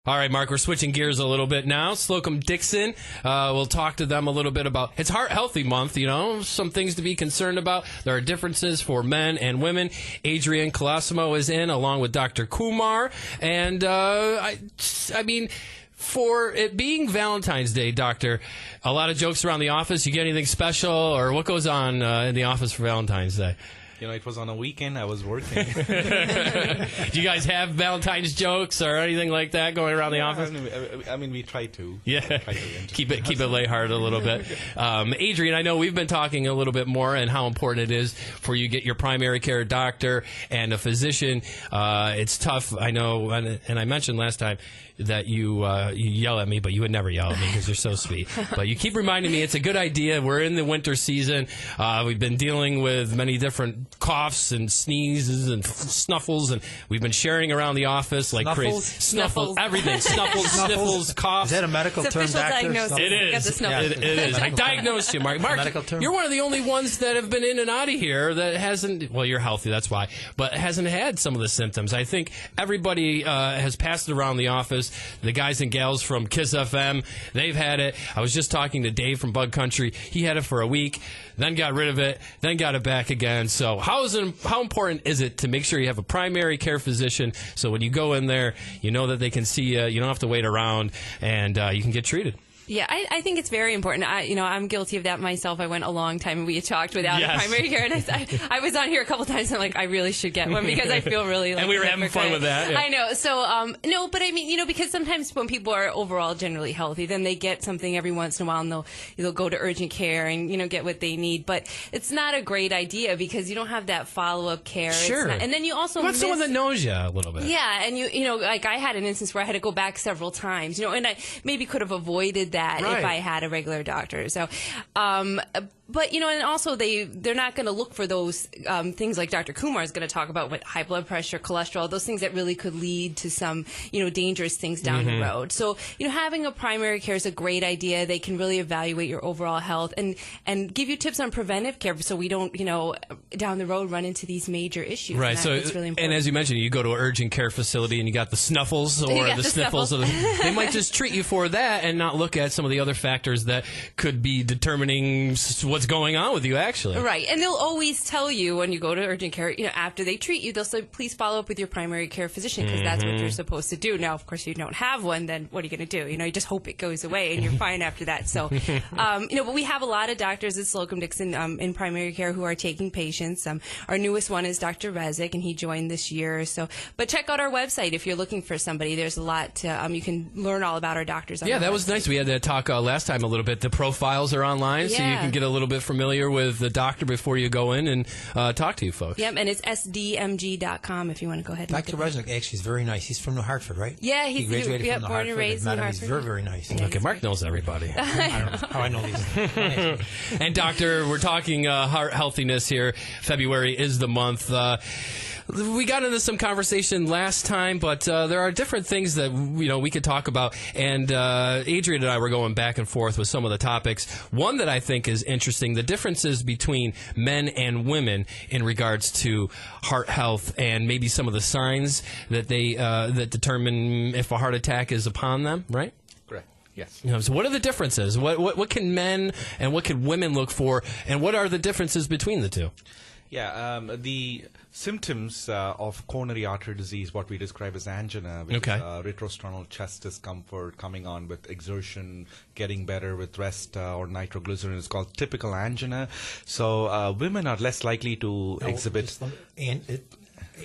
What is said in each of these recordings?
All right, Mark, we're switching gears a little bit now. Slocum Dickson, we'll talk to them a little bit about, it's Heart Healthy Month, you know, some things to be concerned about. There are differences for men and women. Adrian Colosimo is in, along with Dr. Kumar. And, I mean, for it being Valentine's Day, Doctor, a lot of jokes around the office. You get anything special, or what goes on in the office for Valentine's Day? You know, it was on a weekend. I was working. Do you guys have Valentine's jokes or anything like that going around the office? I mean, we try to. Yeah, keep it lighthearted a little bit. Adrian, I know we've been talking a little bit more and how important it is for you to get your primary care doctor and a physician. It's tough, I know, and I mentioned last time that you yell at me, but you would never yell at me because you're so sweet. But you keep reminding me it's a good idea. We're in the winter season. We've been dealing with many different coughs and sneezes and snuffles, and we've been sharing around the office like crazy. Snuffles, everything. Sniffles, coughs. Is that a medical term, doctor? Diagnosis. It is. It is. I diagnosed you, Mark. Mark, you're one of the only ones that have been in and out of here that hasn't, well, you're healthy, that's why, but hasn't had some of the symptoms. I think everybody has passed it around the office. The guys and gals from KISS FM, they've had it. I was just talking to Dave from Bug Country. He had it for a week, then got rid of it, then got it back again. So how important is it to make sure you have a primary care physician so when you go in there, you know that they can see you, you don't have to wait around, and you can get treated? Yeah, I think it's very important. I'm guilty of that myself. I went a long time and we had talked without a primary care, and I was on here a couple times and I'm like, I really should get one because I feel really like. And we were having fun with that. Yeah. I know. So no, but I mean, because sometimes when people are overall generally healthy, then they get something every once in a while and they'll go to urgent care and get what they need. But it's not a great idea because you don't have that follow up care. Sure. And then you also want someone that knows you a little bit. Yeah, and like I had an instance where I had to go back several times. And I maybe could have avoided that if I had a regular doctor. So, but and also they're not going to look for those things like Dr. Kumar is going to talk about with high blood pressure, cholesterol, those things that really could lead to some dangerous things down the road. So having a primary care is a great idea. They can really evaluate your overall health and give you tips on preventive care so we don't down the road run into these major issues. Right. So it's really important. And as you mentioned, you go to an urgent care facility and you got the snuffles or the sniffles. They might just treat you for that and not look at some of the other factors that could be determining what's going on with you, actually. Right. And they'll always tell you when you go to urgent care, after they treat you, they'll say, please follow up with your primary care physician because that's what you're supposed to do. Now, of course, you don't have one, then what are you going to do? You just hope it goes away and you're fine after that. So, but we have a lot of doctors at Slocum Dickson in primary care who are taking patients. Our newest one is Dr. Rezik, and he joined this year. So, but check out our website if you're looking for somebody. There's a lot to, you can learn all about our doctors on our that website. Was nice. We had that talk last time a little bit. The profiles are online, so you can get a little bit familiar with the doctor before you go in and talk to you folks. Yep, and it's sdmg.com if you want to go ahead and Dr. Resnick actually is very nice. He's from New Hartford, right? Yeah, he graduated from New born Hartford. and raised in Hartford. He's very, very nice. Yeah, okay, Mark knows everybody. I don't know how I know these. And doctor, we're talking heart healthiness here. February is the month. We got into some conversation last time, but there are different things that we could talk about. And Adrian and I were going back and forth with some of the topics. One that I think is interesting: the differences between men and women in regards to heart health, and maybe some of the signs that they that determine if a heart attack is upon them. Right? Correct. Yes. So what are the differences? What can men and what can women look for, and what are the differences between the two? Yeah, the symptoms of coronary artery disease, what we describe as angina, which is retrosternal chest discomfort coming on with exertion, getting better with rest or nitroglycerin, is called typical angina. So women are less likely to exhibit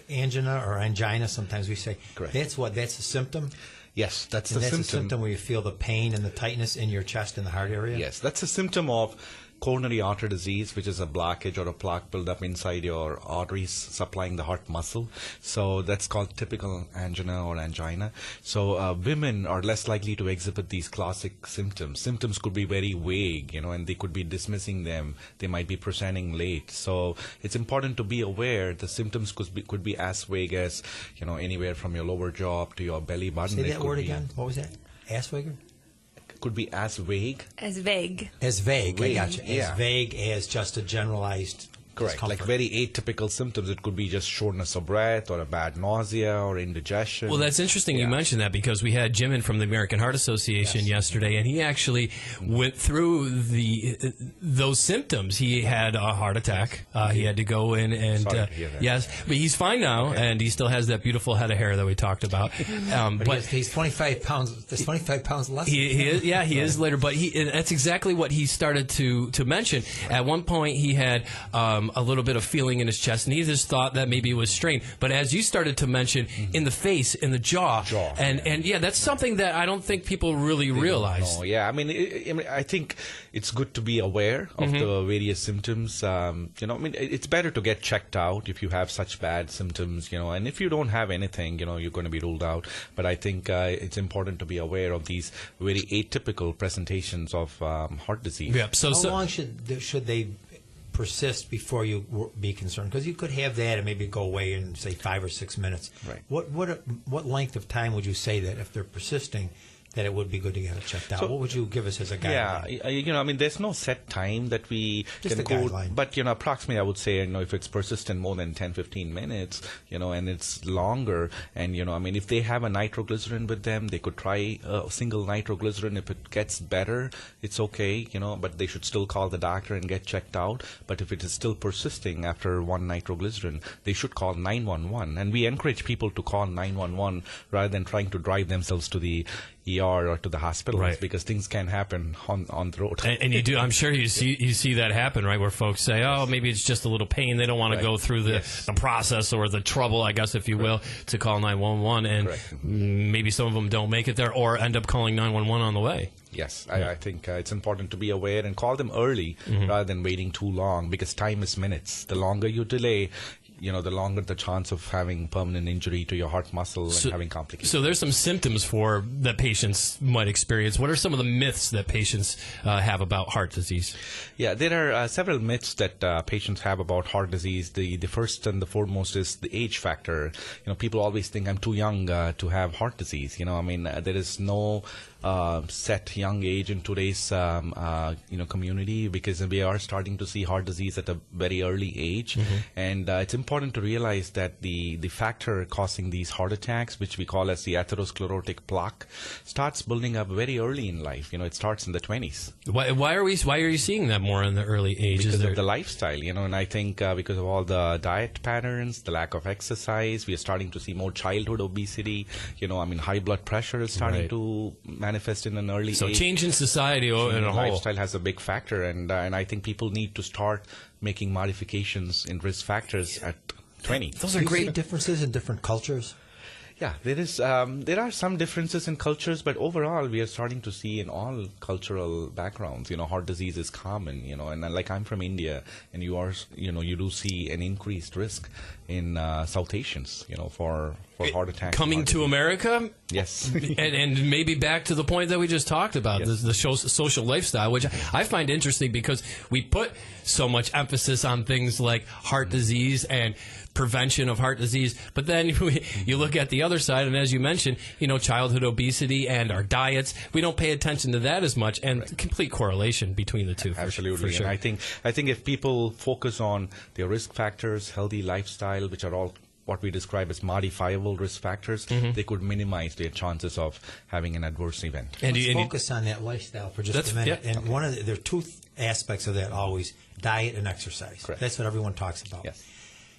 angina or angina. Sometimes we say. Correct. That's a symptom. Yes, that's a symptom. Symptom where you feel the pain and the tightness in your chest and the heart area. Yes, that's a symptom of coronary artery disease, which is a blockage or a plaque buildup inside your arteries supplying the heart muscle. So that's called typical angina or angina. So women are less likely to exhibit these classic symptoms. Symptoms could be very vague, and they could be dismissing them. They might be presenting late. So it's important to be aware the symptoms could be as vague as, anywhere from your lower jaw to your belly button. Say that word again. What was that? Asperger? Could be as vague. As vague. As vague. I got you. Yeah. As vague as just a generalized Correct. discomfort. Like very atypical symptoms. It could be just shortness of breath or a bad nausea or indigestion. Well, that's interesting you mentioned that, because we had Jim in from the American Heart Association yesterday, and he actually went through those symptoms. He had a heart attack. He had to go in and Sorry to hear that. yes, but he's fine now, and he still has that beautiful head of hair that we talked about. But he's 25 pounds. There's 25 pounds less. He is, yeah, he is later. But and that's exactly what he started to mention. At one point, he had a little bit of feeling in his chest, and he just thought that maybe it was strained. But as you started to mention, in the face, in the jaw, and that's something that I don't think people really realize. No, yeah, I mean, I think it's good to be aware of the various symptoms. It's better to get checked out if you have such bad symptoms, and if you don't have anything, you're going to be ruled out. But I think it's important to be aware of these very atypical presentations of heart disease. Yep. So how long should they persist before you be concerned? Because you could have that and maybe go away in, say, 5 or 6 minutes. Right. What length of time would you say that if they're persisting, that it would be good to get it checked out? So, what would you give us as a guideline? Yeah, there's no set time that we just can a go, guideline. but approximately I would say, if it's persistent more than 10-15 minutes, and it's longer, and if they have a nitroglycerin with them, they could try a single nitroglycerin. If it gets better, it's okay, but they should still call the doctor and get checked out. But if it is still persisting after one nitroglycerin, they should call 911, and we encourage people to call 911 rather than trying to drive themselves to the ER or to the hospitals, because things can happen on the road. And you do, I'm sure you see that happen, right? Where folks say, "Oh, maybe it's just a little pain." They don't want to go through the process or the trouble, I guess, if you will, to call 911, and maybe some of them don't make it there or end up calling 911 on the way. Yes, I think it's important to be aware and call them early rather than waiting too long, because time is minutes. The longer you delay, the longer the chance of having permanent injury to your heart muscle and having complications. So there's some symptoms that patients might experience. What are some of the myths that patients have about heart disease? Yeah, there are several myths that patients have about heart disease. The first and the foremost is the age factor. People always think I'm too young to have heart disease. There is no set young age in today's community, because we are starting to see heart disease at a very early age, and it's important to realize that the factor causing these heart attacks, which we call as the atherosclerotic plaque, starts building up very early in life. It starts in the 20s. Why are you seeing that more in the early age? Because of the lifestyle, and I think because of all the diet patterns, the lack of exercise, we are starting to see more childhood obesity. High blood pressure is starting to manifest in an early age. So change in society in a whole. Lifestyle has a big factor, and I think people need to start making modifications in risk factors at 20. Those are great differences in different cultures. Yeah, there are some differences in cultures, but overall we are starting to see in all cultural backgrounds, heart disease is common, and like I'm from India, and you do see an increased risk in South Asians, for heart attacks. Coming to America? Yes. and maybe back to the point that we just talked about, the social lifestyle, which I find interesting because we put so much emphasis on things like heart disease and prevention of heart disease, but then you look at the other side, and as you mentioned, childhood obesity and our diets, we don't pay attention to that as much, and complete correlation between the two. Absolutely. For sure. And I think if people focus on their risk factors, healthy lifestyle, which are all what we describe as modifiable risk factors, they could minimize their chances of having an adverse event. And let's focus on that lifestyle for just a minute. Yeah. And there are two aspects of that always: diet and exercise. Correct. That's what everyone talks about. Yes.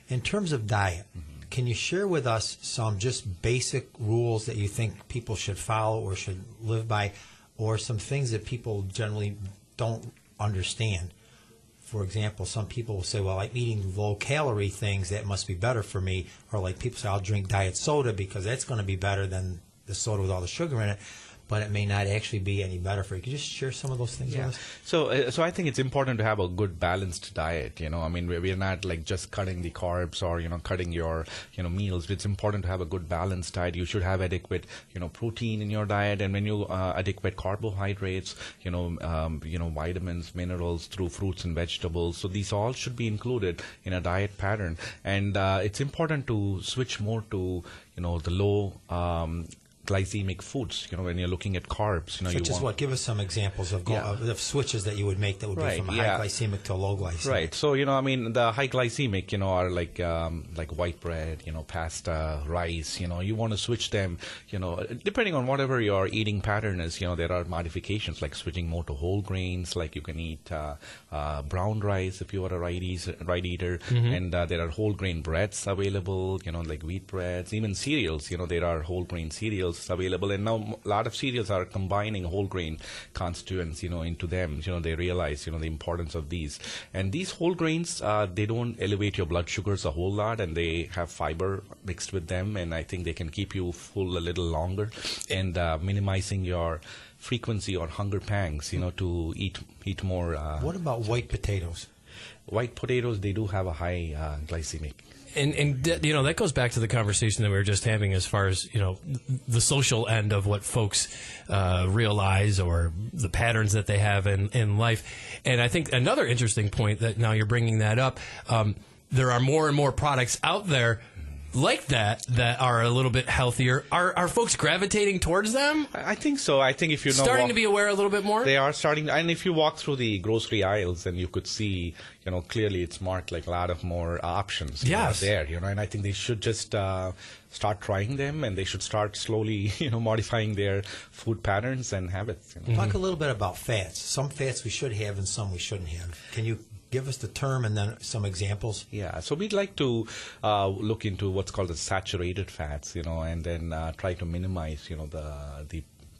In terms of diet, can you share with us some just basic rules that you think people should follow or should live by, or some things that people generally don't understand? For example, some people will say, well, I'm eating low-calorie things, that must be better for me. Or like people say, I'll drink diet soda because that's going to be better than the soda with all the sugar in it. But it may not actually be any better for you. Could you just share some of those things with us? So I think it's important to have a good balanced diet. We're not like just cutting the carbs or cutting your meals. It's important to have a good balanced diet. You should have adequate protein in your diet, and when you adequate carbohydrates, vitamins, minerals through fruits and vegetables. So these all should be included in a diet pattern, and it's important to switch more to the low glycemic foods. When you're looking at carbs, such as what? Give us some examples of switches that you would make that would be from a high glycemic to a low glycemic. Right. So the high glycemic, are like white bread, pasta, rice. You want to switch them. Depending on whatever your eating pattern is. There are modifications like switching more to whole grains. Like you can eat brown rice if you are a right eater, and there are whole grain breads available. Like wheat breads, even cereals. There are whole grain cereals available, and now a lot of cereals are combining whole grain constituents into them. They realize the importance of these, and these whole grains they don't elevate your blood sugars a whole lot, and they have fiber mixed with them, and I think they can keep you full a little longer, and minimizing your frequency or hunger pangs to eat more. What about white potatoes? White potatoes, they do have a high glycemic. And that goes back to the conversation that we were just having as far as the social end of what folks realize or the patterns that they have in life. And I think another interesting point that now you're bringing that up, there are more and more products out there like that are a little bit healthier. Are folks gravitating towards them? I think so. I think if you're starting to be aware a little bit more, they are starting. And if you walk through the grocery aisles, then you could see, clearly it's marked like a lot of more options there. And I think they should just start trying them, and they should start slowly, modifying their food patterns and habits. Talk a little bit about fats. Some fats we should have, and some we shouldn't have. Can you give us the term and then some examples? Yeah, so we'd like to look into what's called the saturated fats, and then try to minimize,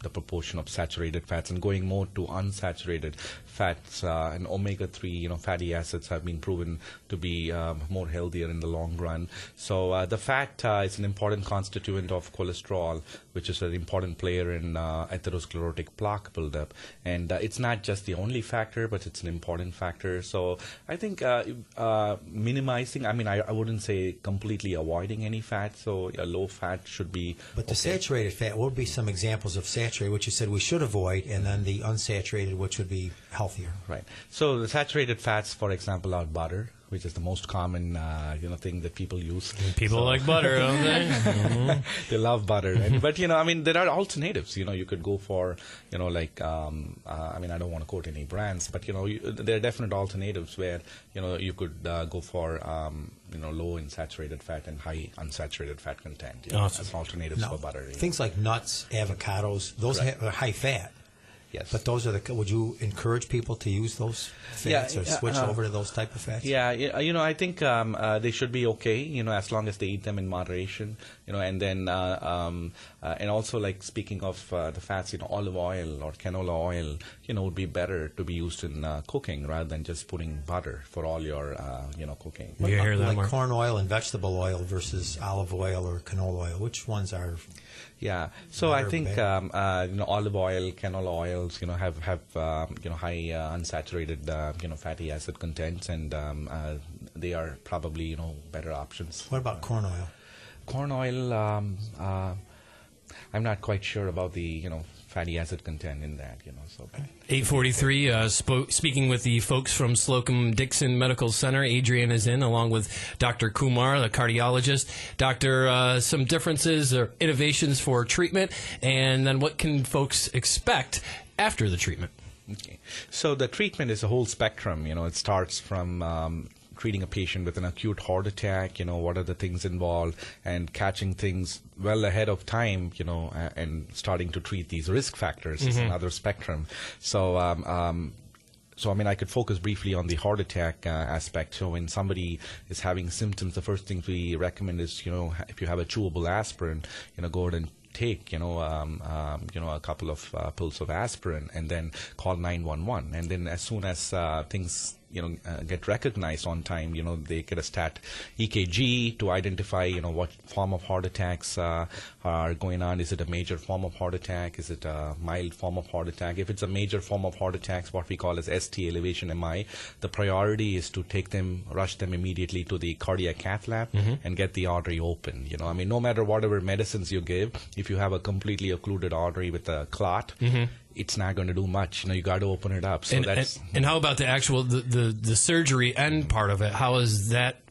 the proportion of saturated fats, and going more to unsaturated fats and omega-3, fatty acids have been proven to be more healthier in the long run. So the fat is an important constituent of cholesterol, which is an important player in atherosclerotic plaque buildup. And it's not just the only factor, but it's an important factor. So I think minimizing, I wouldn't say completely avoiding any fat, so a low fat should be But the saturated fat, what would be some examples of saturated, which you said we should avoid, and then the unsaturated, which would be healthier? Right. So the saturated fats, for example, are butter, which is the most common thing that people use. People like butter, don't they? They love butter. But there are alternatives. You could go for I don't want to quote any brands, but there are definite alternatives where you could go for low in saturated fat and high unsaturated fat content as alternatives for butter. Things like nuts, avocados, those are high fat. Yes. But those are would you encourage people to use those fats or switch over to those type of fats? Yeah, I think they should be okay, as long as they eat them in moderation, and then, and also like speaking of the fats, olive oil or canola oil, would be better to be used in cooking rather than just putting butter for all your, cooking. You hear that, like corn oil and vegetable oil versus olive oil or canola oil, which ones are? Yeah, so I think olive oil, canola oils, have high unsaturated fatty acid contents, and they are probably better options. What about corn oil? Corn oil, I'm not quite sure about the fatty acid content in that. So 8:43. Speaking with the folks from Slocum Dickson Medical Center, Adrian is in, along with Dr. Kumar, the cardiologist. Doctor, some differences or innovations for treatment, and then what can folks expect after the treatment? Okay. So the treatment is a whole spectrum. It starts from treating a patient with an acute heart attack, what are the things involved, and catching things well ahead of time, and starting to treat these risk factors is another spectrum. So, I could focus briefly on the heart attack aspect. So when somebody is having symptoms, the first thing we recommend is, if you have a chewable aspirin, go ahead and take, a couple of pills of aspirin, and then call 911. And then as soon as things get recognized on time, they get a stat EKG to identify, what form of heart attacks are going on. Is it a major form of heart attack? Is it a mild form of heart attack? If it's a major form of heart attacks, what we call as ST elevation MI, the priority is to rush them immediately to the cardiac cath lab and get the artery open. No matter whatever medicines you give, if you have a completely occluded artery with a clot, it's not going to do much. You got to open it up. So and how about the actual the surgery end part of it? How is that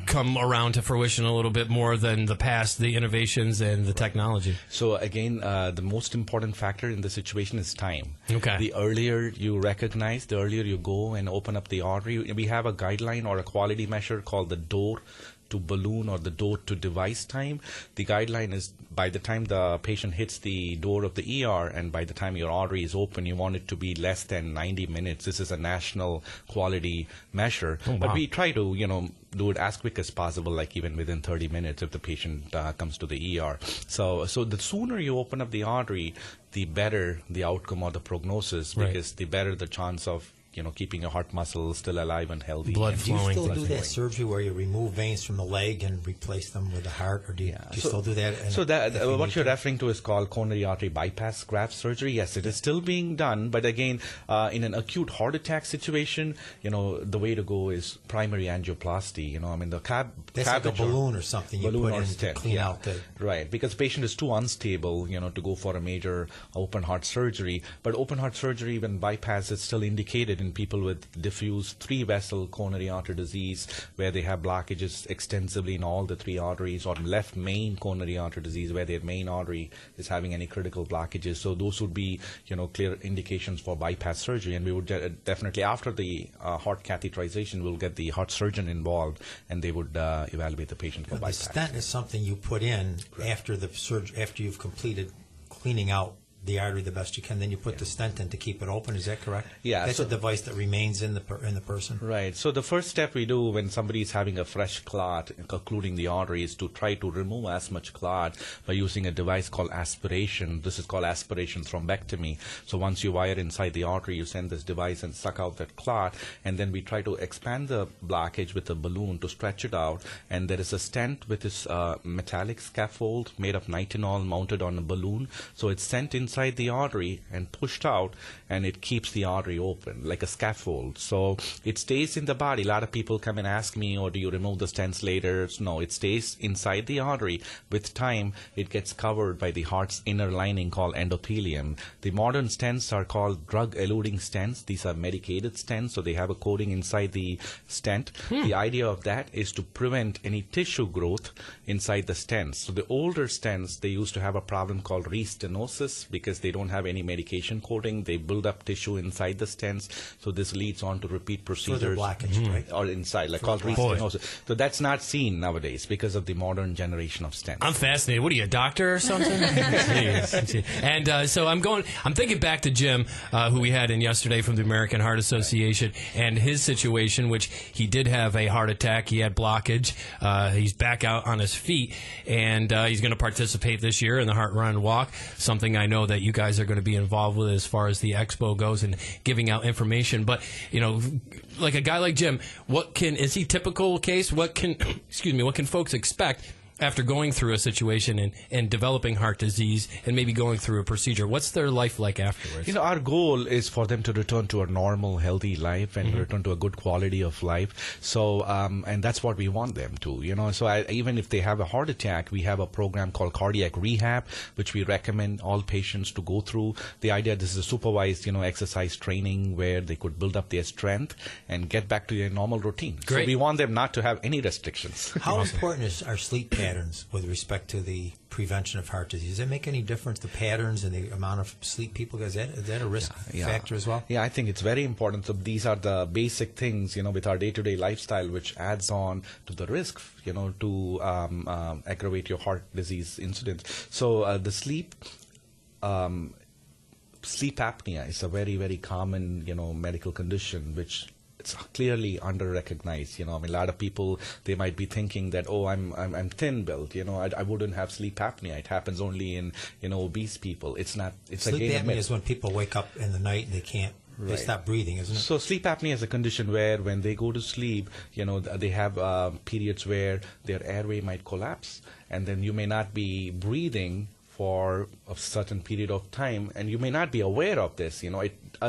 come around to fruition a little bit more than the past, the innovations and the technology. So again, the most important factor in the situation is time. Okay. The earlier you recognize, the earlier you go and open up the artery. We have a guideline or a quality measure called the door to balloon or the door to device time. The guideline is by the time the patient hits the door of the ER and by the time your artery is open, you want it to be less than 90 minutes. This is a national quality measure. Oh, wow. But we try to, do it as quick as possible, like even within 30 minutes if the patient comes to the ER. So the sooner you open up the artery, the better the outcome or the prognosis, because the better the chance of keeping your heart muscle still alive and healthy. Blood Do you flowing. still do that surgery where you remove veins from the leg and replace them with the heart, or do you still do that? So what you're referring to is called coronary artery bypass graft surgery. Yes, it is still being done, but again, in an acute heart attack situation, the way to go is primary angioplasty. That's like a balloon or something you put in to clean out the... Right, because the patient is too unstable, to go for a major open heart surgery. But open heart surgery, even bypass, is still indicated in people with diffuse 3-vessel coronary artery disease, where they have blockages extensively in all the 3 arteries, or left main coronary artery disease, where their main artery is having any critical blockages. So those would be, clear indications for bypass surgery. And we would definitely, after the heart catheterization, we'll get the heart surgeon involved, and they would evaluate the patient for bypass. The stent is something you put in after the after you've completed cleaning out the artery the best you can, then you put the stent in to keep it open. Is that correct? Yeah. That's a device that remains in the person. Right. So the first step we do when somebody is having a fresh clot, occluding the artery, is to try to remove as much clot by using a device called aspiration. This is called aspiration thrombectomy. So once you wire inside the artery, you send this device and suck out that clot, and then we try to expand the blockage with a balloon to stretch it out. And there is a stent with this metallic scaffold made of nitinol mounted on a balloon. So it's sent inside the artery and pushed out, and it keeps the artery open like a scaffold. So it stays in the body. A lot of people come and ask me, do you remove the stents later? No, it stays inside the artery. With time, it gets covered by the heart's inner lining called endothelium. The modern stents are called drug-eluting stents. These are medicated stents, so they have a coating inside the stent. The idea of that is to prevent any tissue growth inside the stents. So the older stents, they used to have a problem called restenosis, because they don't have any medication coating. They build up tissue inside the stents, so this leads on to repeat procedures. Further blockage, right? Or inside, like called restenosis. So that's not seen nowadays because of the modern generation of stents. I'm fascinated. What are you, a doctor or something? And so I'm thinking back to Jim, who we had in yesterday from the American Heart Association, and his situation, which he did have a heart attack. He had blockage. He's back out on his feet, and he's going to participate this year in the Heart Run Walk, something I know that you guys are going to be involved with as far as the expo goes and giving out information. But, like a guy like Jim, is he typical case? What can folks expect after going through a situation and developing heart disease and maybe going through a procedure? What's their life like afterwards? Our goal is for them to return to a normal, healthy life and return to a good quality of life. So, and that's what we want them to, So even if they have a heart attack, we have a program called cardiac rehab, which we recommend all patients to go through. The idea, this is a supervised, exercise training where they could build up their strength and get back to their normal routine. Great. So we want them not to have any restrictions. How important are sleep patterns with respect to the prevention of heart disease? Does it make any difference, the patterns and the amount of sleep people get? Is that a risk factor as well? Yeah, I think it's very important. So these are the basic things, with our day-to-day lifestyle, which adds on to the risk, to aggravate your heart disease incidence. So the sleep apnea is a very, very common, medical condition, which it's clearly under-recognized. A lot of people, they might be thinking that, I'm thin-built, I wouldn't have sleep apnea. It happens only in, obese people. It's not. It's sleep apnea is when people wake up in the night and they can't. Right. They stop breathing, isn't it? So sleep apnea is a condition where when they go to sleep, they have periods where their airway might collapse, and then you may not be breathing for a certain period of time, and you may not be aware of this.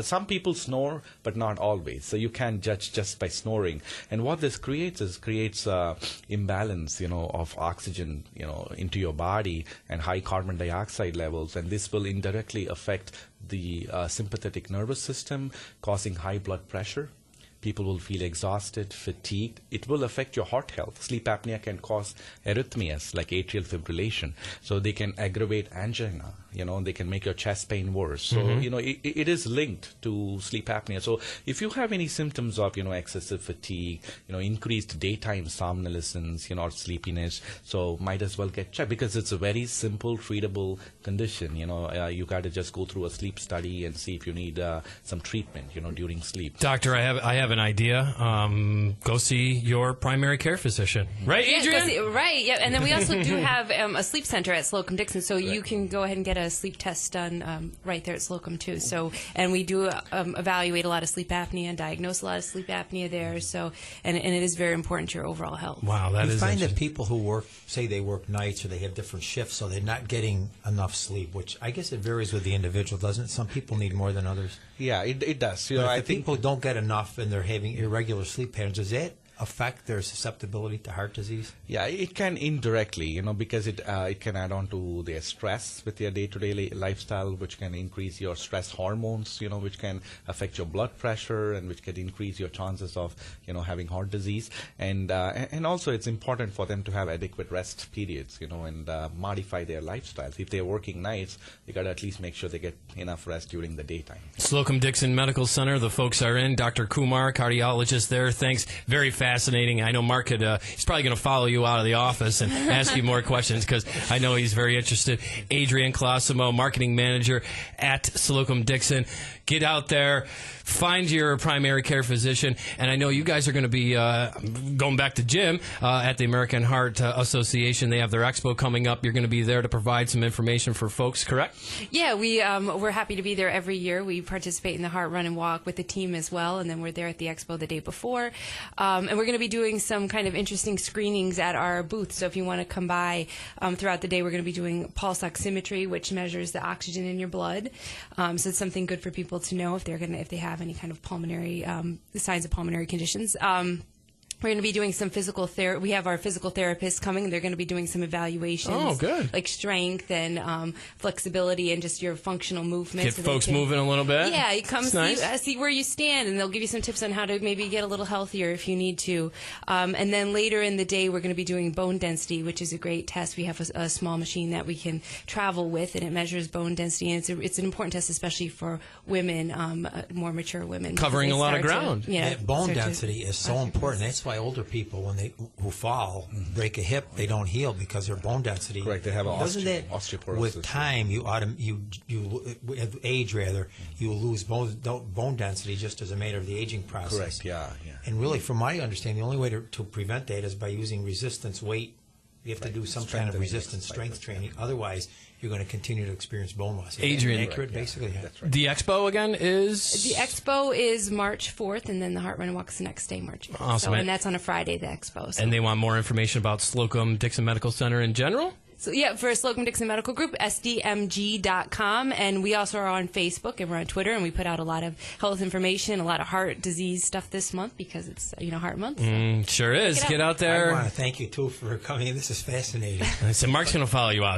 Some people snore, but not always. So you can't judge just by snoring. And what this creates imbalance, of oxygen, into your body and high carbon dioxide levels, and this will indirectly affect the sympathetic nervous system, causing high blood pressure. People will feel exhausted, fatigued. It will affect your heart health. Sleep apnea can cause arrhythmias like atrial fibrillation. So they can aggravate angina. They can make your chest pain worse. So, it is linked to sleep apnea. So if you have any symptoms of, excessive fatigue, increased daytime somnolence, or sleepiness, so might as well get checked because it's a very simple, treatable condition. You got to just go through a sleep study and see if you need some treatment, during sleep. Doctor, I have an idea. Go see your primary care physician. Right, Adrian? Right, yeah. And then we also do have a sleep center at Slocum Dickson, so you can go ahead and get a sleep test done right there at Slocum too. So, and we do evaluate a lot of sleep apnea and diagnose a lot of sleep apnea there. So, and it is very important to your overall health. Wow, that is. You find that people who say they work nights or they have different shifts, so they're not getting enough sleep, which I guess it varies with the individual, doesn't it? Some people need more than others. Yeah, it does. I think people don't get enough and they're having irregular sleep patterns. Does that affect their susceptibility to heart disease? Yeah, it can indirectly, because it can add on to their stress with their day-to-day lifestyle, which can increase your stress hormones, which can affect your blood pressure and which can increase your chances of, having heart disease. And also it's important for them to have adequate rest periods, and modify their lifestyles. If they're working nights, they got to at least make sure they get enough rest during the daytime. Slocum Dickson Medical Center, the folks are in. Dr. Kumar, cardiologist there. Thanks. Very fascinating. I know Mark he's probably going to follow you out of the office and ask you more questions because I know he's very interested. Adrian Colosimo, marketing manager at Slocum Dickson. Get out there, find your primary care physician, and I know you guys are going to be going back to Jim at the American Heart Association. They have their expo coming up. You're going to be there to provide some information for folks, correct? Yeah, we're happy to be there every year. We participate in the Heart Run and Walk with the team as well, and then we're there at the expo the day before. And we're going to be doing some kind of interesting screenings at our booth. So if you want to come by throughout the day, we're going to be doing pulse oximetry, which measures the oxygen in your blood. So it's something good for people to know if they have any kind of pulmonary signs of pulmonary conditions. We're going to be doing some physical therapy. We have our physical therapists coming, and they're going to be doing some evaluations. Oh, good. Like strength and flexibility and just your functional movement. Get folks moving a little bit. Yeah, you come see where you stand, and they'll give you some tips on how to maybe get a little healthier if you need to. And then later in the day, we're going to be doing bone density, which is a great test. We have a small machine that we can travel with, and it measures bone density. And it's an important test, especially for women, more mature women. Covering a lot of ground. Bone density is so important. That's why older people, who fall, break a hip, they don't heal because their bone density. Correct. They have osteoporosis. With time, with age rather, you lose bone density just as a matter of the aging process. Correct. Yeah. And really, from my understanding, the only way to prevent that is by using resistance weight. You have to do some kind of resistance strength training. Otherwise, you're going to continue to experience bone loss. Adrian, accurate, basically. Yeah. That's right. The expo again is? The expo is March 4th, and then the Heart Run and Walk is the next day, March 5th. Awesome. And that's on a Friday, the expo. So. And they want more information about Slocum Dickson Medical Center in general? So, yeah, for Slocum Dickson Medical Group, sdmg.com. And we also are on Facebook and we're on Twitter, and we put out a lot of health information, a lot of heart disease stuff this month because it's, Heart Month. So. Sure is. Get out there. I want to thank you, too, for coming. This is fascinating. So Mark's going to follow you out.